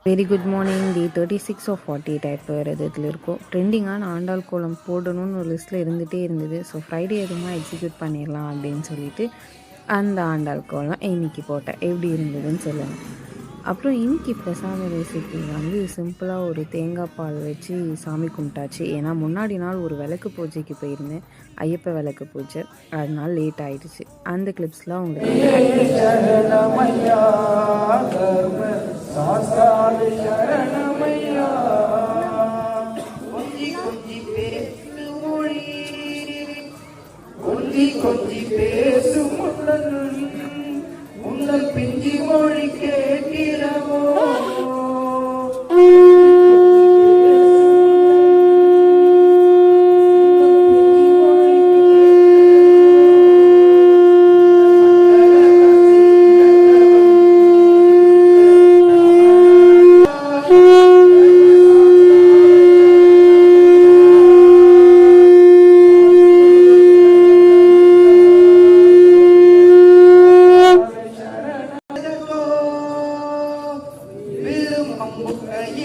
Very good morning. Day 36 of 48 இப்போ இதில் இருக்கும். ட்ரெண்டிங்கான ஆண்டாள் கோலம் போடணும்னு ஒரு லிஸ்ட்டில் இருந்துகிட்டே இருந்தது. ஸோ ஃப்ரைடே எதுவுமா எக்ஸிக்யூட் பண்ணிடலாம் அப்படின்னு சொல்லிட்டு அந்த ஆண்டாள் கோலம் இன்றைக்கி போட்டேன். எப்படி இருந்ததுன்னு சொல்லுங்கள். அப்புறம் இன்றைக்கி பிரசாத ரெசிபி வந்து சிம்பிளாக ஒரு தேங்காய் பால் வச்சு சாமி கும்பிட்டாச்சு. ஏன்னா முன்னாடி நாள் ஒரு விளக்கு பூஜைக்கு போயிருந்தேன், ஐயப்ப விளக்கு பூஜை. அதனால லேட் ஆகிடுச்சு. அந்த கிளிப்ஸ்லாம் உங்களுக்கு கொஞ்சி பேசும் உங்கள் பிஞ்சி மொழி கேட்கிறவோ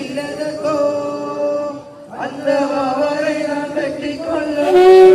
இல்லதோ அந்த அவரை நான் வெற்றி கொள்ள